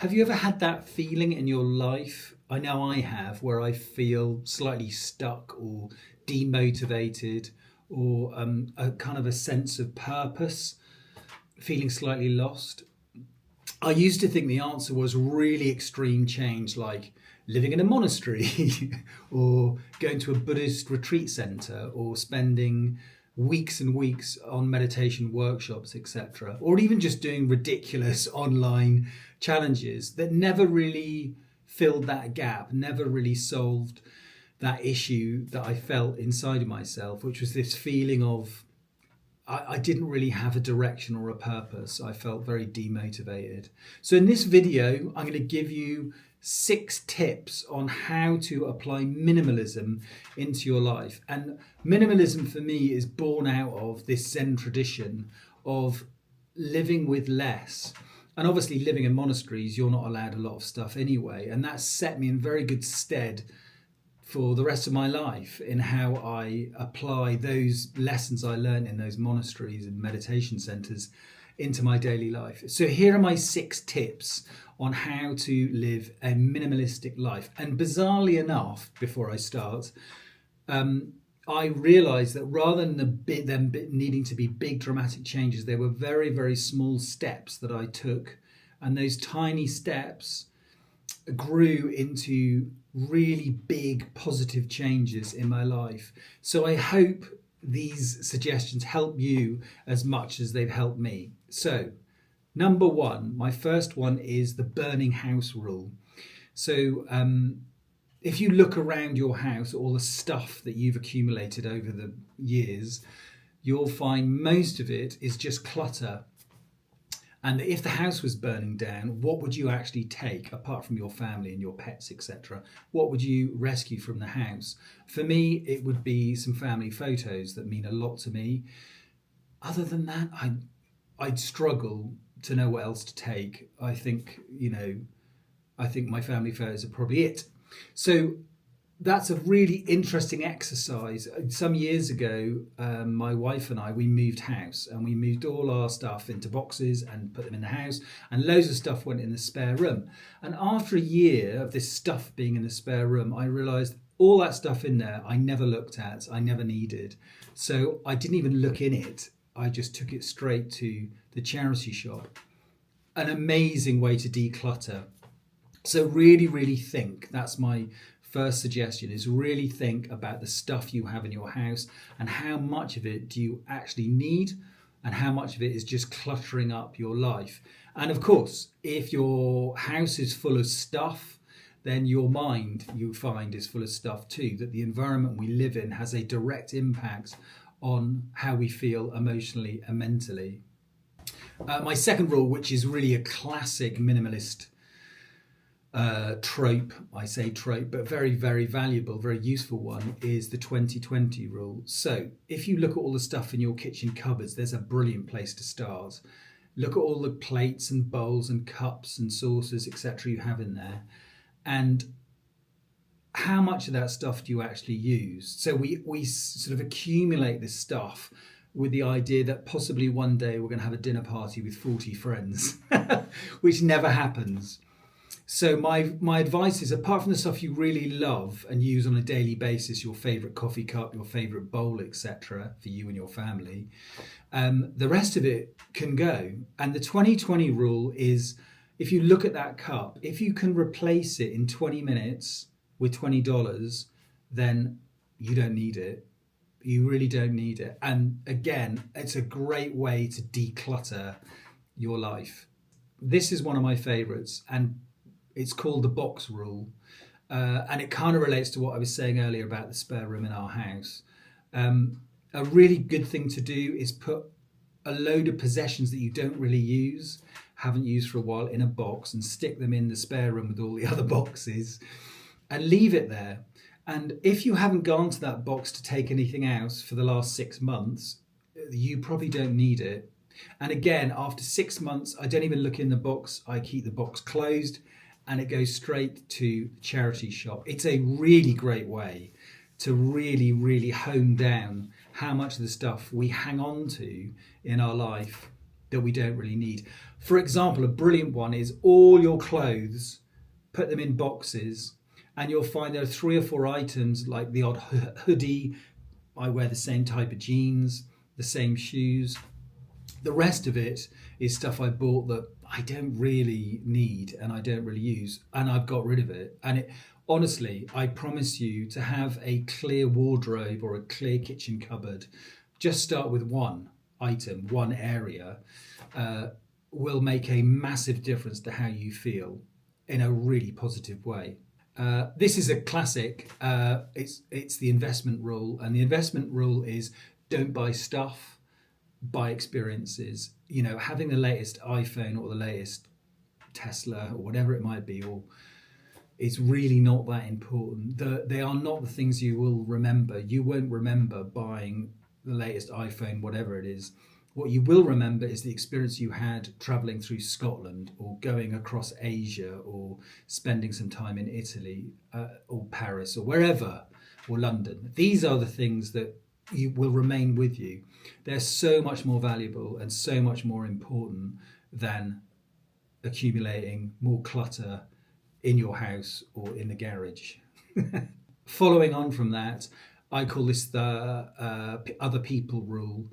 Have you ever had that feeling in your life? I know I have, where I feel slightly stuck or demotivated or a kind of a sense of purpose, feeling slightly lost. I used to think the answer was really extreme change, like living in a monastery or going to a Buddhist retreat center or spending weeks and weeks on meditation workshops, etc. Or even just doing ridiculous online challenges that never really filled that gap, never really solved that issue that I felt inside of myself, which was this feeling of I didn't really have a direction or a purpose. I felt very demotivated. So in this video, I'm going to give you 6 tips on how to apply minimalism into your life. And minimalism for me is born out of this Zen tradition of living with less. And obviously living in monasteries, you're not allowed a lot of stuff anyway. And that set me in very good stead for the rest of my life in how I apply those lessons I learned in those monasteries and meditation centers into my daily life. So here are my 6 tips on how to live a minimalistic life. And bizarrely enough, before I start, I realized that rather than them needing to be big dramatic changes, they were very, very small steps that I took. And those tiny steps grew into really big positive changes in my life. So I hope these suggestions help you as much as they've helped me. So, number 1, my first one is the burning house rule. So, if you look around your house, all the stuff that you've accumulated over the years, you'll find most of it is just clutter. And if the house was burning down, what would you actually take apart from your family and your pets, etc.? What would you rescue from the house? For me, it would be some family photos that mean a lot to me. Other than that, I'd struggle to know what else to take. I think my family photos are probably it. So that's a really interesting exercise. Some years ago, my wife and we moved house, and we moved all our stuff into boxes and put them in the house, and loads of stuff went in the spare room. And after a year of this stuff being in the spare room, I realized all that stuff in there I never looked at, I never needed. So I didn't even look in it. I just took it straight to the charity shop. An amazing way to declutter. So really, really think. That's my first suggestion, is really think about the stuff you have in your house and how much of it do you actually need and how much of it is just cluttering up your life. And of course, if your house is full of stuff, then your mind, you find, is full of stuff too, that the environment we live in has a direct impact on how we feel emotionally and mentally. My second rule, which is really a classic minimalist trope, I say trope, but very, very valuable, very useful one, is the 2020 rule. So if you look at all the stuff in your kitchen cupboards, there's a brilliant place to start. Look at all the plates and bowls and cups and saucers, etc. you have in there, and how much of that stuff do you actually use? So we sort of accumulate this stuff with the idea that possibly one day we're going to have a dinner party with 40 friends, which never happens. So my advice is, apart from the stuff you really love and use on a daily basis, your favourite coffee cup, your favourite bowl, etc., for you and your family, the rest of it can go. And the 2020 rule is, if you look at that cup, if you can replace it in 20 minutes with $20, then you don't need it. You really don't need it. And again, it's a great way to declutter your life. This is one of my favourites, and it's called the box rule, and it kind of relates to what I was saying earlier about the spare room in our house. A really good thing to do is put a load of possessions that you don't really use, haven't used for a while, in a box and stick them in the spare room with all the other boxes and leave it there. And if you haven't gone to that box to take anything else for the last 6 months, you probably don't need it. And again, after 6 months, I don't even look in the box. I keep the box closed and it goes straight to the charity shop. It's a really great way to really, really hone down how much of the stuff we hang on to in our life that we don't really need. For example, a brilliant one is all your clothes, put them in boxes, and you'll find there are 3 or 4 items like the odd hoodie. I wear the same type of jeans, the same shoes. The rest of it is stuff I bought that I don't really need and I don't really use, and I've got rid of it. And it, honestly, I promise you, to have a clear wardrobe or a clear kitchen cupboard, just start with one item, one area, will make a massive difference to how you feel in a really positive way. This is a classic. It's the investment rule, and the investment rule is don't buy stuff, buy experiences. You know, having the latest iPhone or the latest Tesla or whatever it might be, or it's really not that important. They are not the things you will remember. You won't remember buying the latest iPhone, whatever it is. What you will remember is the experience you had traveling through Scotland or going across Asia or spending some time in Italy or Paris or wherever, or London. These are the things that you will remain with you. They're so much more valuable and so much more important than accumulating more clutter in your house or in the garage. Following on from that, I call this the other people rule.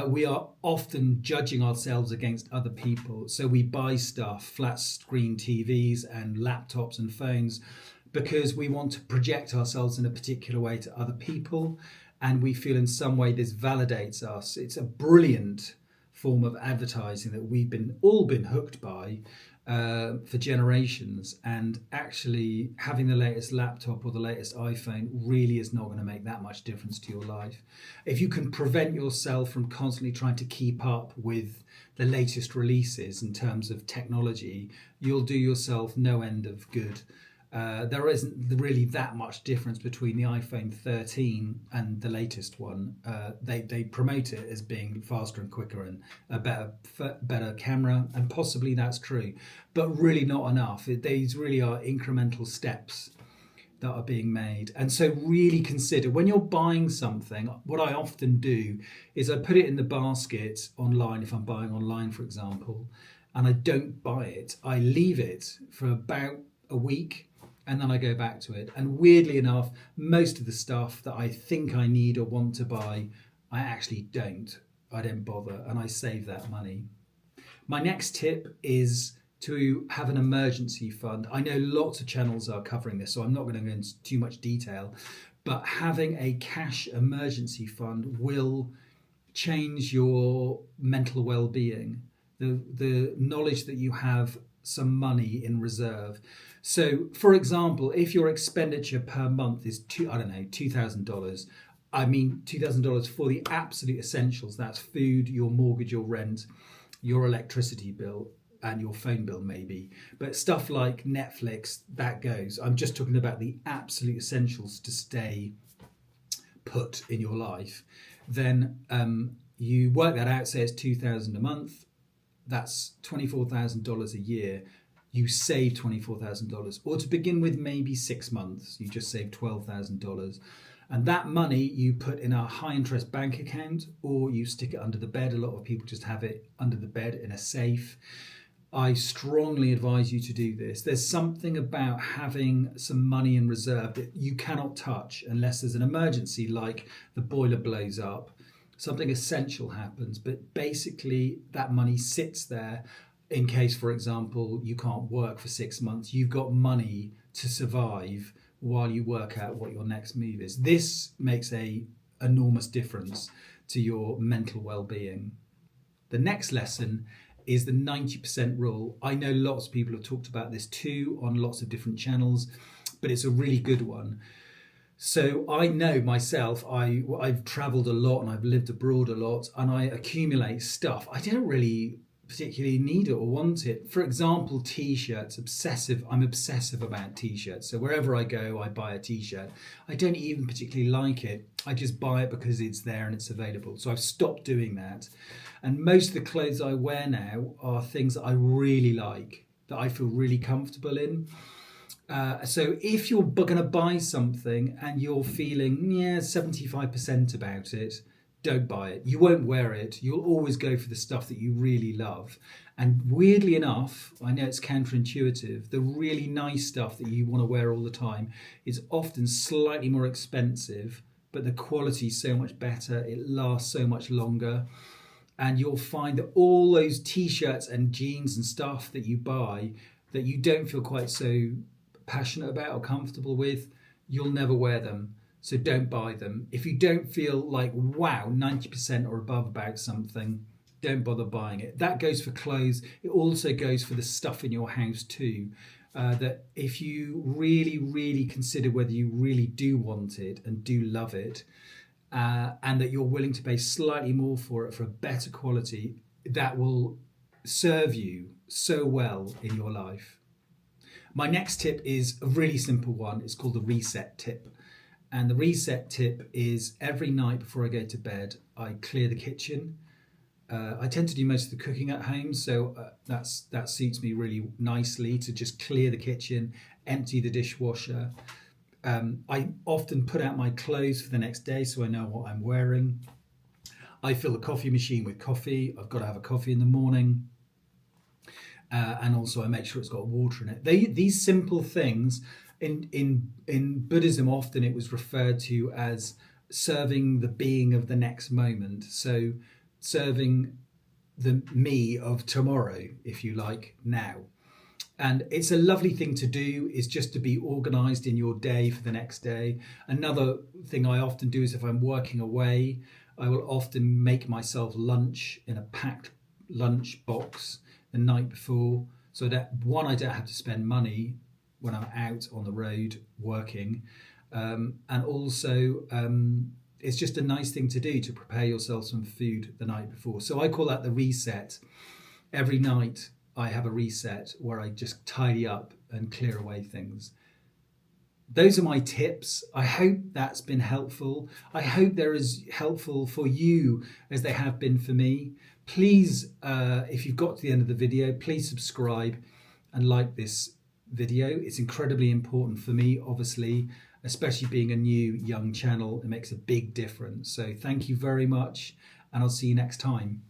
We are often judging ourselves against other people. So we buy stuff, flat screen TVs and laptops and phones, because we want to project ourselves in a particular way to other people. And we feel in some way this validates us. It's a brilliant form of advertising that we've all been hooked by for generations. And actually having the latest laptop or the latest iPhone really is not going to make that much difference to your life. If you can prevent yourself from constantly trying to keep up with the latest releases in terms of technology, you'll do yourself no end of good. There isn't really that much difference between the iPhone 13 and the latest one. They promote it as being faster and quicker and a better camera, and possibly that's true, but really not enough. These really are incremental steps that are being made. And so really consider, when you're buying something, what I often do is I put it in the basket online, if I'm buying online, for example, and I don't buy it. I leave it for about a week, and then I go back to it. And weirdly enough, most of the stuff that I think I need or want to buy, I actually don't. I don't bother, and I save that money. My next tip is to have an emergency fund. I know lots of channels are covering this, so I'm not going to go into too much detail, but having a cash emergency fund will change your mental well-being. The knowledge that you have some money in reserve. So, for example, if your expenditure per month is $2,000, I mean $2,000 for the absolute essentials. That's food, your mortgage, your rent, your electricity bill, and your phone bill maybe. But stuff like Netflix, that goes. I'm just talking about the absolute essentials to stay put in your life. Then you work that out. Say it's $2,000 a month. That's $24,000 a year. You save $24,000, or to begin with, maybe 6 months, you just save $12,000. And that money you put in a high interest bank account, or you stick it under the bed. A lot of people just have it under the bed in a safe. I strongly advise you to do this. There's something about having some money in reserve that you cannot touch unless there's an emergency, like the boiler blows up, something essential happens. But basically that money sits there in case, for example, you can't work for 6 months. You've got money to survive while you work out what your next move is. This makes an enormous difference to your mental well-being. The next lesson is the 90% rule. I know lots of people have talked about this too on lots of different channels, but it's a really good one. So I know myself, I've traveled a lot and I've lived abroad a lot, and I accumulate stuff. I don't really particularly need it or want it. For example, t-shirts, I'm obsessive about t-shirts. So wherever I go, I buy a t-shirt. I don't even particularly like it. I just buy it because it's there and it's available. So I've stopped doing that. And most of the clothes I wear now are things that I really like, that I feel really comfortable in. So if you're going to buy something and you're feeling 75% about it, don't buy it. You won't wear it. You'll always go for the stuff that you really love. And weirdly enough, I know it's counterintuitive, the really nice stuff that you want to wear all the time is often slightly more expensive, but the quality is so much better. It lasts so much longer. And you'll find that all those t-shirts and jeans and stuff that you buy that you don't feel quite so passionate about or comfortable with, you'll never wear them. So don't buy them. If you don't feel like, wow, 90% or above about something, don't bother buying it. That goes for clothes. It also goes for the stuff in your house too. That if you really, really consider whether you really do want it and do love it, and that you're willing to pay slightly more for it for a better quality, that will serve you so well in your life. My next tip is a really simple one. It's called the reset tip. And the reset tip is every night before I go to bed, I clear the kitchen. I tend to do most of the cooking at home, so that suits me really nicely to just clear the kitchen, empty the dishwasher. I often put out my clothes for the next day so I know what I'm wearing. I fill the coffee machine with coffee. I've got to have a coffee in the morning. And also I make sure it's got water in it. These simple things, in Buddhism, often it was referred to as serving the being of the next moment. So serving the me of tomorrow, if you like, now. And it's a lovely thing to do, is just to be organized in your day for the next day. Another thing I often do is if I'm working away, I will often make myself lunch in a packed lunch box the night before, so that one, I don't have to spend money when I'm out on the road working, and also it's just a nice thing to do to prepare yourself some food the night before. So I call that the reset. Every night I have a reset where I just tidy up and clear away things. Those are my tips. I hope that's been helpful. I hope they're as helpful for you as they have been for me. Please, if you've got to the end of the video, please subscribe and like this video. It's incredibly important for me, obviously, especially being a new young channel. It makes a big difference. So thank you very much, and I'll see you next time.